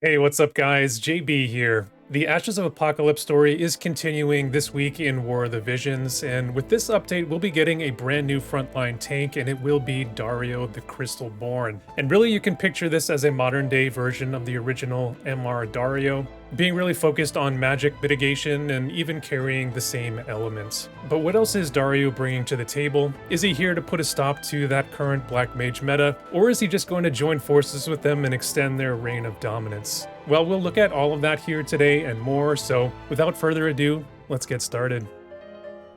Hey, what's up, guys? JB here. The Ashes of Apocalypse story is continuing this week in War of the Visions, and with this update, we'll be getting a brand new frontline tank, and it will be Dario the Crystalborn. And really, you can picture this as a modern-day version of the original MR Dario, being really focused on magic mitigation and even carrying the same elements. But what else is Dario bringing to the table? Is he here to put a stop to that current Black Mage meta, or is he just going to join forces with them and extend their reign of dominance? Well, we'll look at all of that here today and more, so without further ado, let's get started.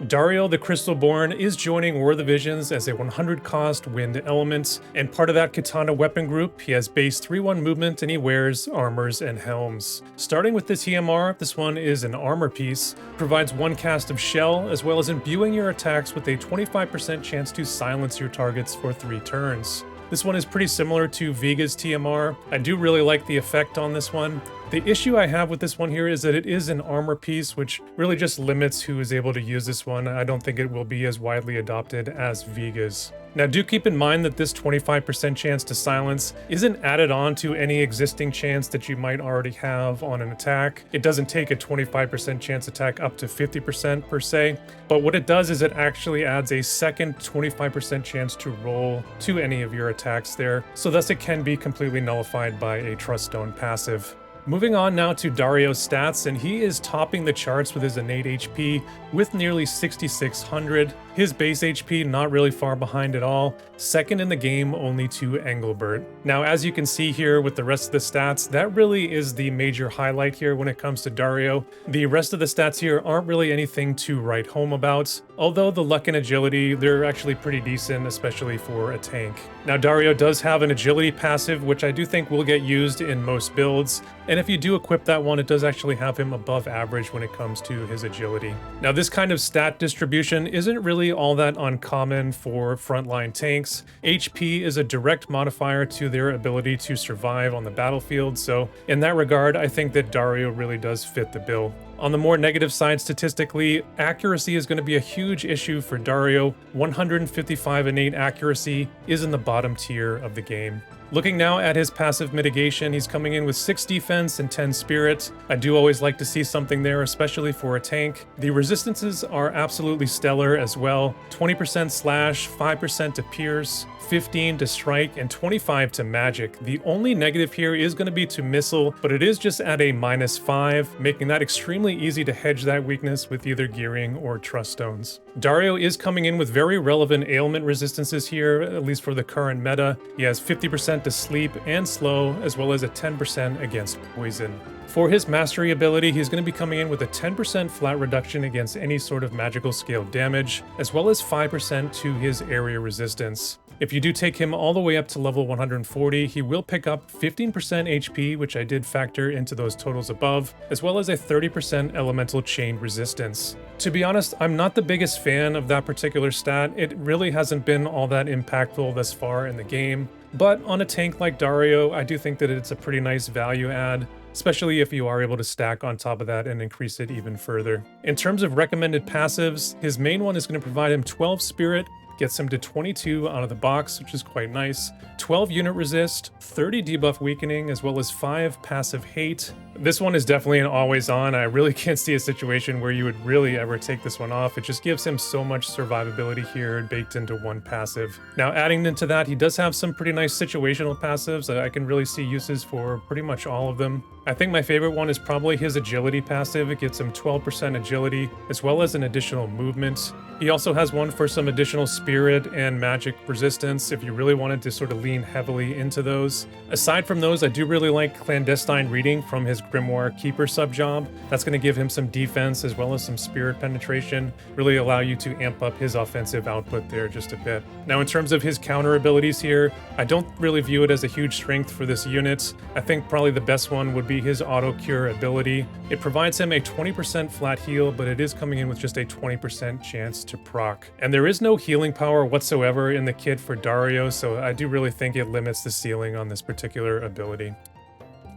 Dario the Crystalborn is joining War of the Visions as a 100 cost wind element, and part of that Katana weapon group. He has base 3-1 movement and he wears armors and helms. Starting with this EMR, this one is an armor piece, provides 1 cast of shell, as well as imbuing your attacks with a 25% chance to silence your targets for 3 turns. This one is pretty similar to Viga's TMR. I do really like the effect on this one. The issue I have with this one here is that it is an armor piece, which really just limits who is able to use this one. I don't think it will be as widely adopted as Viga's. Now, do keep in mind that this 25% chance to silence isn't added on to any existing chance that you might already have on an attack. It doesn't take a 25% chance attack up to 50% per se, but what it does is it actually adds a second 25% chance to roll to any of your attacks there, so thus it can be completely nullified by a Trust Stone passive. Moving on now to Dario's stats, and he is topping the charts with his innate HP with nearly 6,600. His base HP not really far behind at all, second in the game only to Engelbert. Now, as you can see here with the rest of the stats, that really is the major highlight here when it comes to Dario. The rest of the stats here aren't really anything to write home about, although the luck and agility, they're actually pretty decent, especially for a tank. Now, Dario does have an agility passive, which I do think will get used in most builds, and if you do equip that one, it does actually have him above average when it comes to his agility. Now, this kind of stat distribution isn't really all that uncommon for frontline tanks. HP is a direct modifier to their ability to survive on the battlefield, so in that regard, I think that Dario really does fit the bill. On the more negative side, statistically, accuracy is going to be a huge issue for Dario. 155 innate accuracy is in the bottom tier of the game. Looking now at his passive mitigation, he's coming in with 6 defense and 10 spirit. I do always like to see something there, especially for a tank. The resistances are absolutely stellar as well. 20% slash, 5% to pierce, 15 to strike, and 25 to magic. The only negative here is going to be to missile, but it is just at a -5, making that extremely easy to hedge that weakness with either gearing or trust stones. Dario is coming in with very relevant ailment resistances here, at least for the current meta. He has 50% to sleep and slow, as well as a 10% against poison. For his mastery ability, he's going to be coming in with a 10% flat reduction against any sort of magical scale damage, as well as 5% to his area resistance. If you do take him all the way up to level 140, he will pick up 15% HP, which I did factor into those totals above, as well as a 30% elemental chain resistance. To be honest, I'm not the biggest fan of that particular stat. It really hasn't been all that impactful thus far in the game, but on a tank like Dario, I do think that it's a pretty nice value add, especially if you are able to stack on top of that and increase it even further. In terms of recommended passives, his main one is going to provide him 12 spirit, gets him to 22 out of the box, which is quite nice. 12 unit resist, 30 debuff weakening, as well as 5 passive hate. This one is definitely an always on. I really can't see a situation where you would really ever take this one off. It just gives him so much survivability here baked into one passive. Now, adding into that, he does have some pretty nice situational passives. I can really see uses for pretty much all of them. I think my favorite one is probably his agility passive. It gets him 12% agility, as well as an additional movement. He also has one for some additional spirit and magic resistance if you really wanted to sort of lean heavily into those. Aside from those, I do really like Clandestine Reading from his Grimoire Keeper sub-job. That's going to give him some defense as well as some spirit penetration, really allow you to amp up his offensive output there just a bit. Now, in terms of his counter abilities here, I don't really view it as a huge strength for this unit. I think probably the best one would be his Auto Cure ability. It provides him a 20% flat heal, but it is coming in with just a 20% chance to proc. And there is no healing power whatsoever in the kit for Dario, so I do really think it limits the ceiling on this particular ability.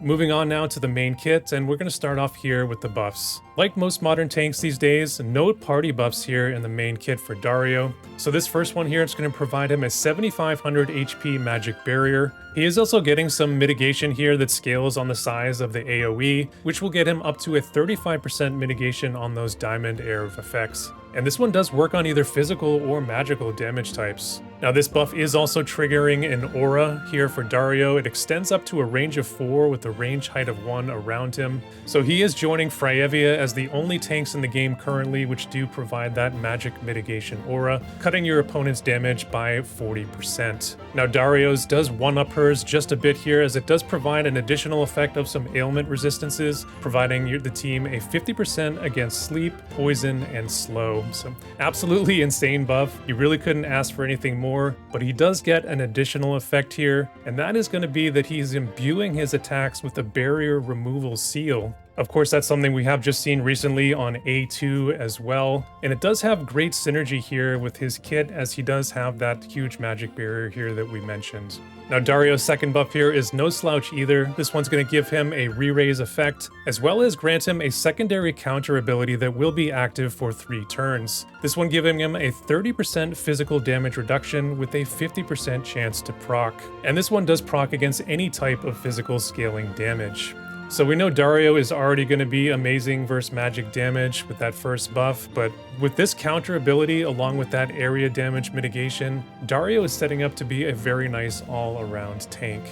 Moving on now to the main kit, and we're going to start off here with the buffs. Like most modern tanks these days, no party buffs here in the main kit for Dario. So this first one here is going to provide him a 7500 HP magic barrier, He is also getting some mitigation here that scales on the size of the AoE, which will get him up to a 35% mitigation on those diamond air effects. And this one does work on either physical or magical damage types. Now this buff is also triggering an aura here for Dario. It extends up to a range of 4 with a range height of 1 around him. So he is joining Freyevia as the only tanks in the game currently which do provide that magic mitigation aura, cutting your opponent's damage by 40%. Now Dario's does one-up hers just a bit here, as it does provide an additional effect of some ailment resistances, providing the team a 50% against sleep, poison, and slow. So absolutely insane buff. You really couldn't ask for anything more, but he does get an additional effect here, and that is going to be that he's imbuing his attacks with a barrier removal seal. Of course, that's something we have just seen recently on A2 as well, and it does have great synergy here with his kit, as he does have that huge magic barrier here that we mentioned. Now Dario's second buff here is no slouch either. This one's going to give him a re-raise effect, as well as grant him a secondary counter ability that will be active for 3 turns. This one giving him a 30% physical damage reduction with a 50% chance to proc. And this one does proc against any type of physical scaling damage. So we know Dario is already going to be amazing versus magic damage with that first buff, but with this counter ability along with that area damage mitigation, Dario is setting up to be a very nice all-around tank.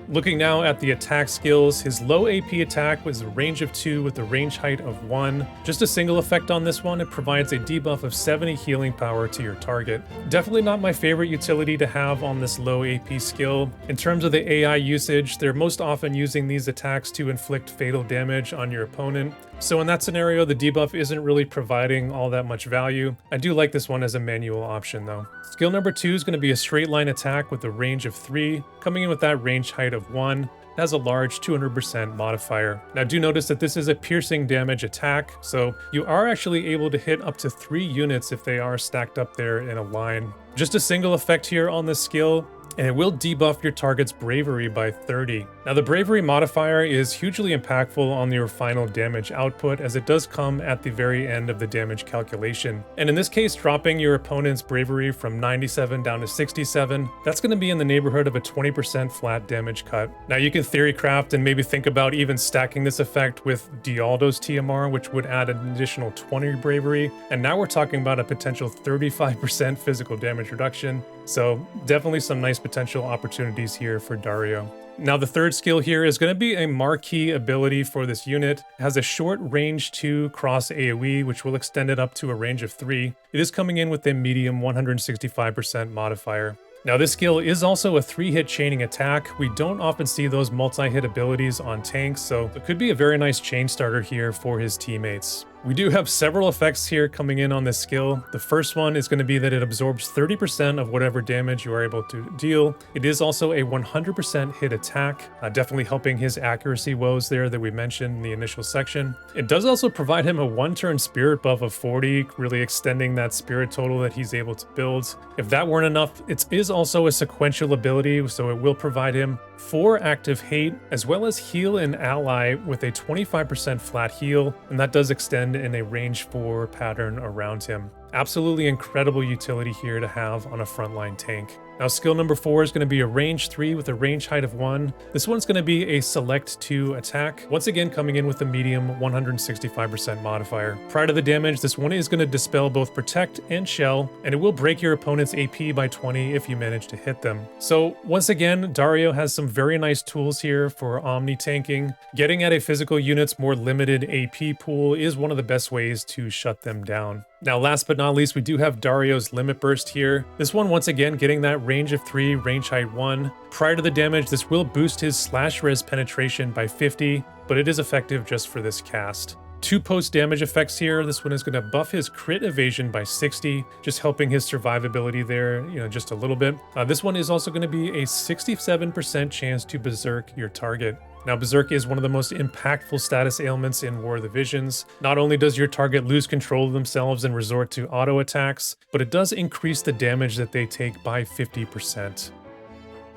Looking now at the attack skills, his low AP attack was a range of 2 with a range height of 1. Just a single effect on this one, it provides a debuff of 70 healing power to your target. Definitely not my favorite utility to have on this low AP skill. In terms of the AI usage, they're most often using these attacks to inflict fatal damage on your opponent. So in that scenario, the debuff isn't really providing all that much value. I do like this one as a manual option though. Skill number 2 is going to be a straight line attack with a range of 3, coming in with that range height of 1. It has a large 200% modifier. Now do notice that this is a piercing damage attack, so you are actually able to hit up to 3 units if they are stacked up there in a line. Just a single effect here on this skill, and it will debuff your target's bravery by 30. Now the bravery modifier is hugely impactful on your final damage output, as it does come at the very end of the damage calculation. And in this case, dropping your opponent's bravery from 97 down to 67, that's going to be in the neighborhood of a 20% flat damage cut. Now you can theory craft and maybe think about even stacking this effect with Dialdo's TMR, which would add an additional 20 bravery, and now we're talking about a potential 35% physical damage reduction. So definitely some nice potential opportunities here for Dario. Now the third skill here is going to be a marquee ability for this unit. It has a short range 2 cross AoE, which will extend it up to a range of 3. It is coming in with a medium 165% modifier. Now this skill is also a 3-hit chaining attack. We don't often see those multi-hit abilities on tanks, so it could be a very nice chain starter here for his teammates. We do have several effects here coming in on this skill. The first one is going to be that it absorbs 30% of whatever damage you are able to deal. It is also a 100% hit attack, definitely helping his accuracy woes there that we mentioned in the initial section. It does also provide him a 1-turn spirit buff of 40, really extending that spirit total that he's able to build. If that weren't enough, it is also a sequential ability, so it will provide him 4 active hate, as well as heal an ally with a 25% flat heal, and that does extend in a range 4 pattern around him. Absolutely incredible utility here to have on a frontline tank. Now skill number 4 is going to be a range 3 with a range height of 1. This one's going to be a select 2 attack, once again coming in with a medium 165% modifier. Prior to the damage, this one is going to dispel both protect and shell, and it will break your opponent's AP by 20 if you manage to hit them. So once again, Dario has some very nice tools here for omni tanking. Getting at a physical unit's more limited AP pool is one of the best ways to shut them down. Now last but not least, we do have Dario's Limit Burst here. This one once again getting that range of 3, range height 1. Prior to the damage, this will boost his slash res penetration by 50, but it is effective just for this cast. 2 post-damage effects here. This one is going to buff his crit evasion by 60, just helping his survivability there, just a little bit. This one is also going to be a 67% chance to berserk your target. Now, Berserk is one of the most impactful status ailments in War of the Visions. Not only does your target lose control of themselves and resort to auto attacks, but it does increase the damage that they take by 50%.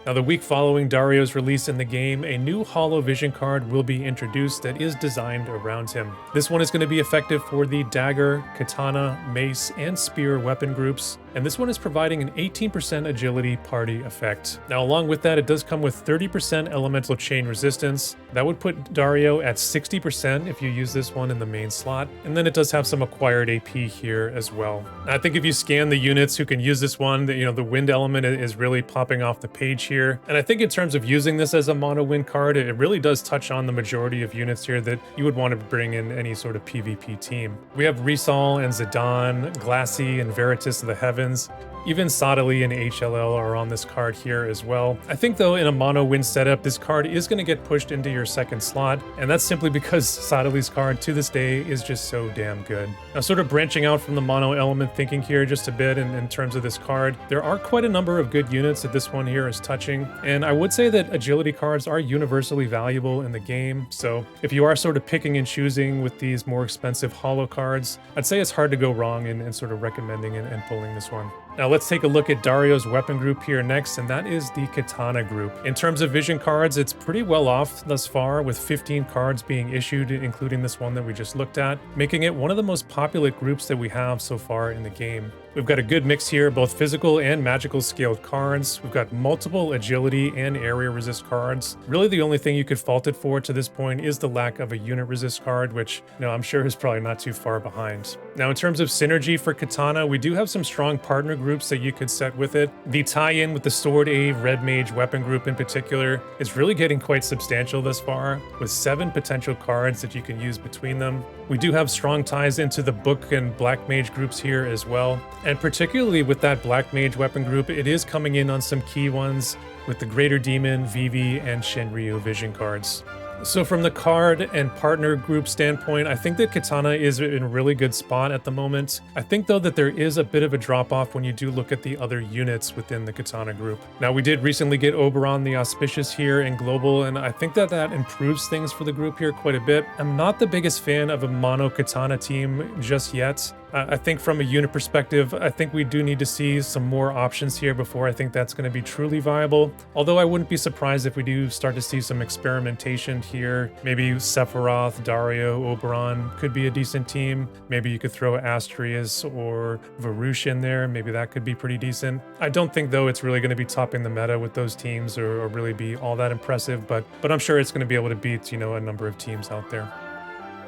Now, the week following Dario's release in the game, a new Holo Vision card will be introduced that is designed around him. This one is going to be effective for the dagger, katana, mace, and spear weapon groups, and this one is providing an 18% agility party effect. Now, along with that, it does come with 30% elemental chain resistance. That would put Dario at 60% if you use this one in the main slot, and then it does have some acquired AP here as well. I think if you scan the units who can use this one, the wind element is really popping off the page here. And I think in terms of using this as a mono win card, it really does touch on the majority of units here that you would want to bring in any sort of PvP team. We have Risol and Zidane, Glassy and Veritas of the Heavens. Even Sadali and HLL are on this card here as well. I think though in a mono win setup, this card is going to get pushed into your second slot, and that's simply because Sadali's card to this day is just so damn good. Now, sort of branching out from the mono element thinking here just a bit in terms of this card, there are quite a number of good units that this one here is touching, and I would say that agility cards are universally valuable in the game, so if you are sort of picking and choosing with these more expensive holo cards, I'd say it's hard to go wrong in sort of recommending and pulling this one. Now let's take a look at Dario's weapon group here next, and that is the Katana group. In terms of vision cards, it's pretty well off thus far, with 15 cards being issued, including this one that we just looked at, making it one of the most popular groups that we have so far in the game. We've got a good mix here, both physical and magical scaled cards. We've got multiple agility and area resist cards. Really the only thing you could fault it for to this point is the lack of a unit resist card, which I'm sure is probably not too far behind. Now in terms of synergy for Katana, we do have some strong partner groups that you could set with it. The tie-in with the Sword A Red Mage weapon group in particular is really getting quite substantial thus far, with 7 potential cards that you can use between them. We do have strong ties into the Book and Black Mage groups here as well, and particularly with that Black Mage weapon group, it is coming in on some key ones with the Greater Demon, Vivi, and Shenryu vision cards. So from the card and partner group standpoint, I think that Katana is in a really good spot at the moment. I think though that there is a bit of a drop off when you do look at the other units within the Katana group. Now we did recently get Oberon the Auspicious here in Global, and I think that improves things for the group here quite a bit. I'm not the biggest fan of a mono Katana team just yet. I think from a unit perspective, I think we do need to see some more options here before I think that's going to be truly viable. Although I wouldn't be surprised if we do start to see some experimentation here. Maybe Sephiroth, Dario, Oberon could be a decent team. Maybe you could throw Astrius or Varush in there. Maybe that could be pretty decent. I don't think though it's really going to be topping the meta with those teams or really be all that impressive, but I'm sure it's going to be able to beat, a number of teams out there.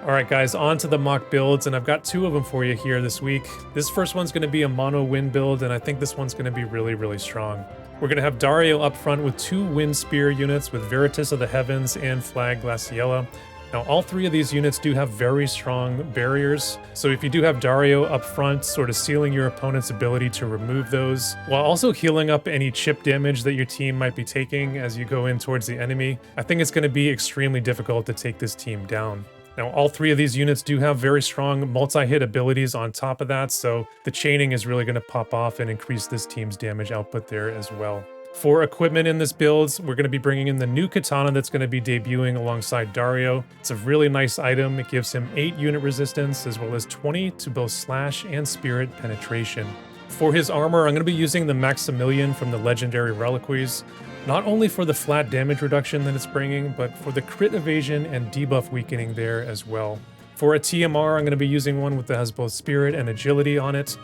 Alright guys, on to the mock builds, and I've got 2 of them for you here this week. This first one's going to be a mono wind build, and I think this one's going to be really, really strong. We're going to have Dario up front with 2 wind spear units with Veritas of the Heavens and Flag Glaciella. Now all 3 of these units do have very strong barriers, so if you do have Dario up front, sort of sealing your opponent's ability to remove those, while also healing up any chip damage that your team might be taking as you go in towards the enemy, I think it's going to be extremely difficult to take this team down. Now, all 3 of these units do have very strong multi-hit abilities on top of that, so the chaining is really going to pop off and increase this team's damage output there as well. For equipment in this build, we're going to be bringing in the new Katana that's going to be debuting alongside Dario. It's a really nice item. It gives him 8 unit resistance as well as 20 to both slash and spirit penetration. For his armor, I'm going to be using the Maximilian from the Legendary Reliquaries, not only for the flat damage reduction that it's bringing, but for the crit evasion and debuff weakening there as well. For a TMR, I'm going to be using one that has both spirit and agility on it.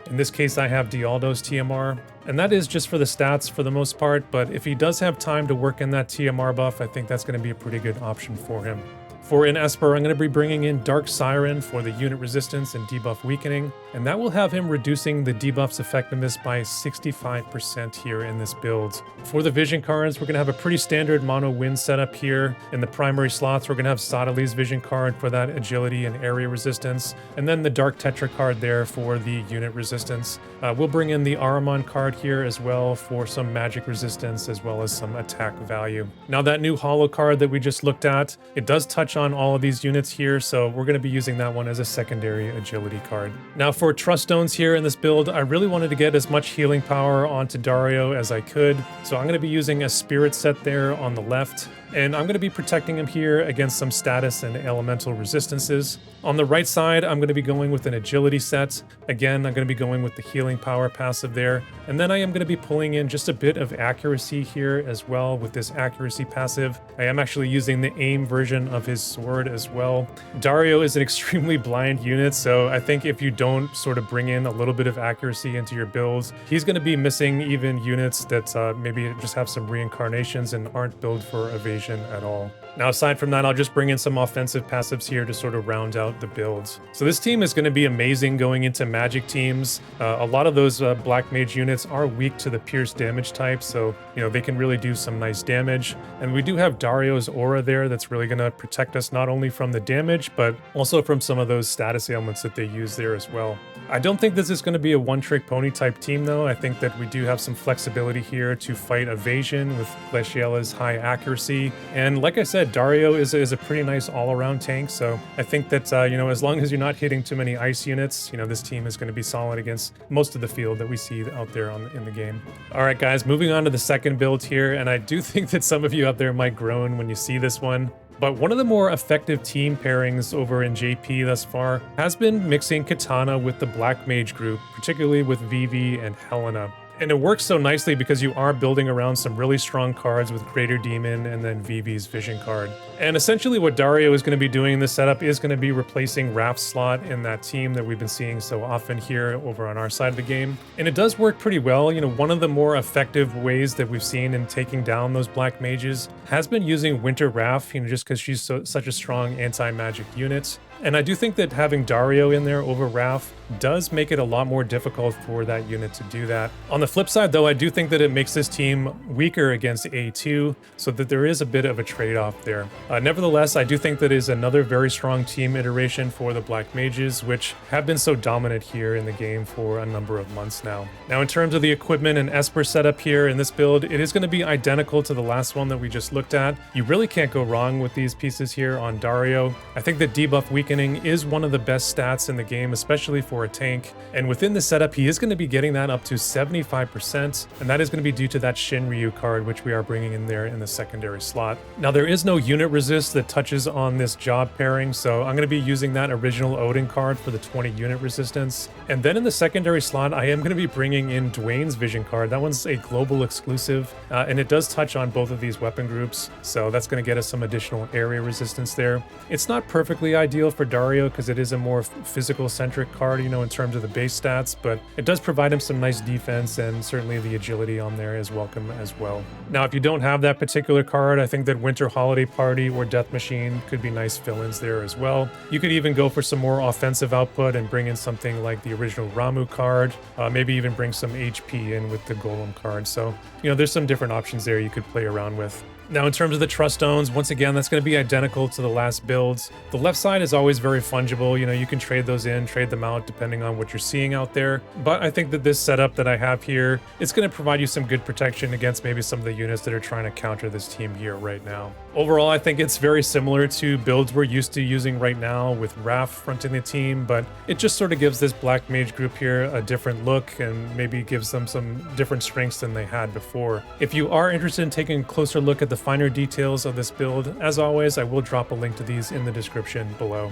In this case, I have Dialdo's TMR, and that is just for the stats for the most part, but if he does have time to work in that TMR buff, I think that's going to be a pretty good option for him. For an Esper, I'm going to be bringing in Dark Siren for the unit resistance and debuff weakening, and that will have him reducing the debuff's effectiveness by 65% here in this build. For the vision cards, we're going to have a pretty standard mono wind setup here. In the primary slots, we're going to have Sadali's vision card for that agility and area resistance, and then the Dark Tetra card there for the unit resistance. We'll bring in the Aramon card here as well for some magic resistance as well as some attack value. Now that new holo card that we just looked at, it does touch on all of these units here, so we're going to be using that one as a secondary agility card. Now for trust stones here in this build, I really wanted to get as much healing power onto Dario as I could, so I'm going to be using a spirit set there on the left, and I'm going to be protecting him here against some status and elemental resistances. On the right side, I'm going to be going with an agility set. Again, I'm going to be going with the healing power passive there. And then I am going to be pulling in just a bit of accuracy here as well with this accuracy passive. I am actually using the aim version of his sword as well. Dario is an extremely blind unit, so I think if you don't sort of bring in a little bit of accuracy into your builds, he's going to be missing even units that maybe just have some reincarnations and aren't built for evasion at all. Now, aside from that, I'll just bring in some offensive passives here to sort of round out the builds. So this team is going to be amazing going into magic teams. A lot of those black mage units are weak to the pierce damage type, so they can really do some nice damage. And we do have Dario's aura there that's really going to protect us not only from the damage, but also from some of those status ailments that they use there as well. I don't think this is going to be a one-trick pony type team though. I think that we do have some flexibility here to fight evasion with Glaciela's high accuracy. And like I said, Dario is a pretty nice all-around tank, so I think that as long as you're not hitting too many ice units, this team is going to be solid against most of the field that we see out there in the game. All right, guys, moving on to the second build here, and I do think that some of you out there might groan when you see this one. But one of the more effective team pairings over in JP thus far has been mixing Katana with the Black Mage group, particularly with Vivi and Helena. And it works so nicely because you are building around some really strong cards with Greater Demon and then Vivi's Vision card. And essentially what Dario is going to be doing in this setup is going to be replacing Raph's slot in that team that we've been seeing so often here over on our side of the game. And it does work pretty well. One of the more effective ways that we've seen in taking down those black mages has been using Winter Raph, just because she's such a strong anti-magic unit. And I do think that having Dario in there over Raph does make it a lot more difficult for that unit to do that. On the flip side though, I do think that it makes this team weaker against A2, so that there is a bit of a trade-off there. Nevertheless, I do think that is another very strong team iteration for the Black Mages, which have been so dominant here in the game for a number of months now. Now, in terms of the equipment and Esper setup here in this build, it is going to be identical to the last one that we just looked at. You really can't go wrong with these pieces here on Dario. I think that debuff weakening is one of the best stats in the game, especially for a tank. And within the setup, he is going to be getting that up to 75%, and that is going to be due to that Shinryu card, which we are bringing in there in the secondary slot. Now, there is no unit resist that touches on this job pairing, so I'm going to be using that original Odin card for the 20 unit resistance. And then in the secondary slot, I am going to be bringing in Dwayne's Vision card. That one's a global exclusive, and it does touch on both of these weapon groups, so that's going to get us some additional area resistance there. It's not perfectly ideal for Dario because it is a more physical-centric card, in terms of the base stats, but it does provide him some nice defense, and certainly the agility on there is welcome as well. Now, if you don't have that particular card, I think that Winter Holiday Party or Death Machine could be nice fill-ins there as well. You could even go for some more offensive output and bring in something like the original Ramu card, maybe even bring some HP in with the Golem card. So, there's some different options there you could play around with. Now, in terms of the trust stones, once again, that's going to be identical to the last builds. The left side is always very fungible. You can trade those in, trade them out, depending on what you're seeing out there. But I think that this setup that I have here, it's going to provide you some good protection against maybe some of the units that are trying to counter this team here right now. Overall, I think it's very similar to builds we're used to using right now with Raph fronting the team, but it just sort of gives this Black Mage group here a different look and maybe gives them some different strengths than they had before. If you are interested in taking a closer look at the finer details of this build, as always, I will drop a link to these in the description below.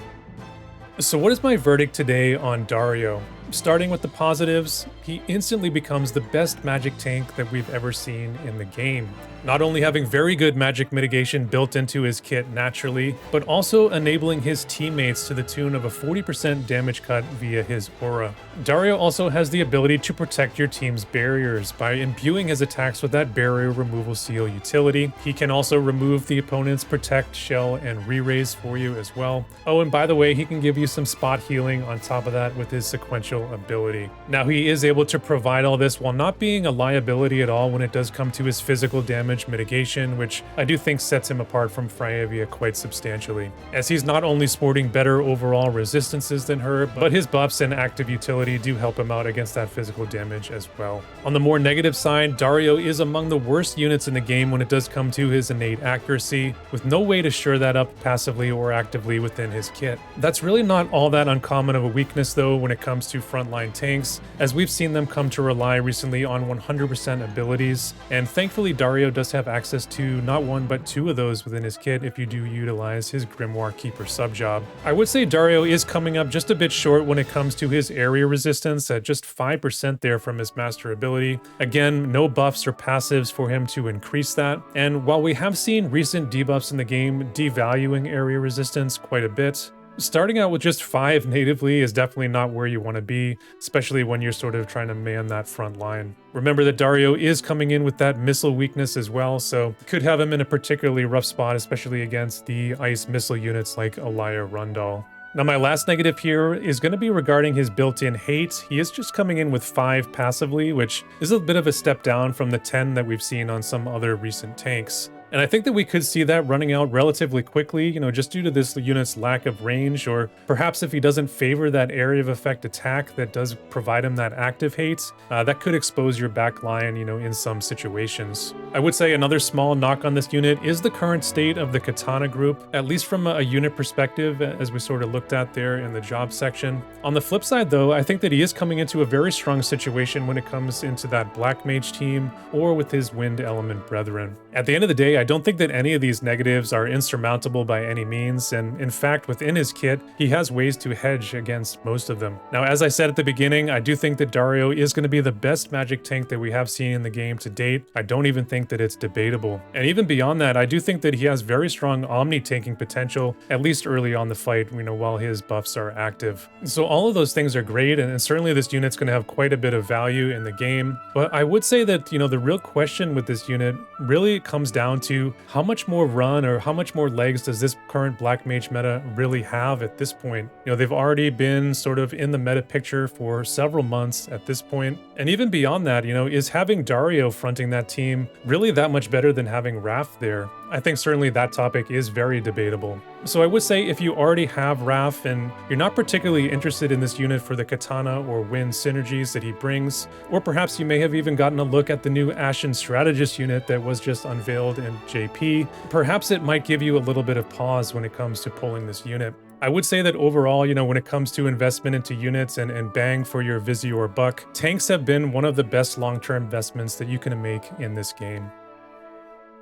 So what is my verdict today on Dario? Starting with the positives, he instantly becomes the best magic tank that we've ever seen in the game. Not only having very good magic mitigation built into his kit naturally, but also enabling his teammates to the tune of a 40% damage cut via his aura. Dario also has the ability to protect your team's barriers by imbuing his attacks with that barrier removal seal utility. He can also remove the opponent's protect, shell, and re-raise for you as well. Oh, and by the way, he can give you some spot healing on top of that with his sequential special ability. Now, he is able to provide all this while not being a liability at all when it does come to his physical damage mitigation, which I do think sets him apart from Freyavia quite substantially, as he's not only sporting better overall resistances than her, but his buffs and active utility do help him out against that physical damage as well. On the more negative side, Dario is among the worst units in the game when it does come to his innate accuracy, with no way to shore that up passively or actively within his kit. That's really not all that uncommon of a weakness though when it comes to frontline tanks, as we've seen them come to rely recently on 100% abilities, and thankfully Dario does have access to not one but two of those within his kit if you do utilize his Grimoire Keeper subjob. I would say Dario is coming up just a bit short when it comes to his area resistance at just 5% there from his master ability. Again, no buffs or passives for him to increase that, and while we have seen recent debuffs in the game devaluing area resistance quite a bit, starting out with just 5 natively is definitely not where you want to be, especially when you're sort of trying to man that front line. Remember that Dario is coming in with that missile weakness as well, so could have him in a particularly rough spot, especially against the ice missile units like Elia Rundal. Now, my last negative here is going to be regarding his built-in hate. He is just coming in with 5 passively, which is a bit of a step down from the 10 that we've seen on some other recent tanks. And I think that we could see that running out relatively quickly, just due to this unit's lack of range, or perhaps if he doesn't favor that area of effect attack that does provide him that active hate, that could expose your back line, in some situations. I would say another small knock on this unit is the current state of the Katana group, at least from a unit perspective, as we sort of looked at there in the job section. On the flip side though, I think that he is coming into a very strong situation when it comes into that Black Mage team, or with his Wind Element brethren. At the end of the day, I don't think that any of these negatives are insurmountable by any means, and in fact, within his kit, he has ways to hedge against most of them. Now, as I said at the beginning, I do think that Dario is going to be the best magic tank that we have seen in the game to date. I don't even think that it's debatable. And even beyond that, I do think that he has very strong omni-tanking potential, at least early on the fight, while his buffs are active. So all of those things are great, and certainly this unit's going to have quite a bit of value in the game. But I would say that, the real question with this unit really comes down to how much more run or how much more legs does this current Black Mage meta really have at this point? They've already been sort of in the meta picture for several months at this point. And even beyond that, is having Dario fronting that team really that much better than having Raph there? I think certainly that topic is very debatable. So I would say if you already have Raph and you're not particularly interested in this unit for the Katana or Wind synergies that he brings, or perhaps you may have even gotten a look at the new Ashen Strategist unit that was just unveiled in JP, perhaps it might give you a little bit of pause when it comes to pulling this unit. I would say that overall, when it comes to investment into units and bang for your Visior buck, tanks have been one of the best long-term investments that you can make in this game.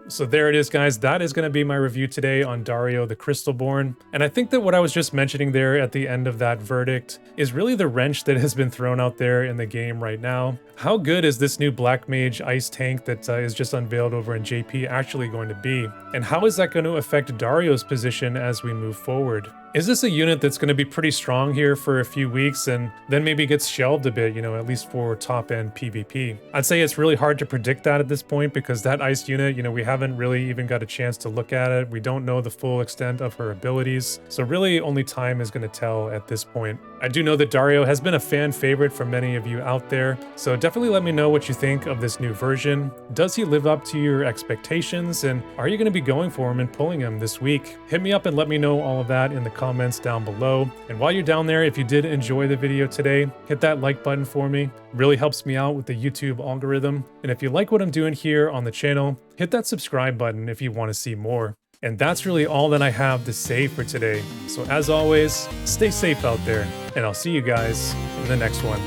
So there it is, guys. That is going to be my review today on Dario the Crystalborn. And I think that what I was just mentioning there at the end of that verdict is really the wrench that has been thrown out there in the game right now. How good is this new Black Mage ice tank that is just unveiled over in JP actually going to be? And how is that going to affect Dario's position as we move forward? Is this a unit that's going to be pretty strong here for a few weeks and then maybe gets shelved a bit, at least for top-end PvP? I'd say it's really hard to predict that at this point because that ice unit, we haven't really even got a chance to look at it. We don't know the full extent of her abilities, so really only time is going to tell at this point. I do know that Dario has been a fan favorite for many of you out there, so definitely let me know what you think of this new version. Does he live up to your expectations, and are you going to be going for him and pulling him this week? Hit me up and let me know all of that in the comments down below. And while you're down there, if you did enjoy the video today, hit that like button for me. It really helps me out with the YouTube algorithm. And if you like what I'm doing here on the channel, hit that subscribe button if you want to see more. And that's really all that I have to say for today. So as always, stay safe out there, and I'll see you guys in the next one.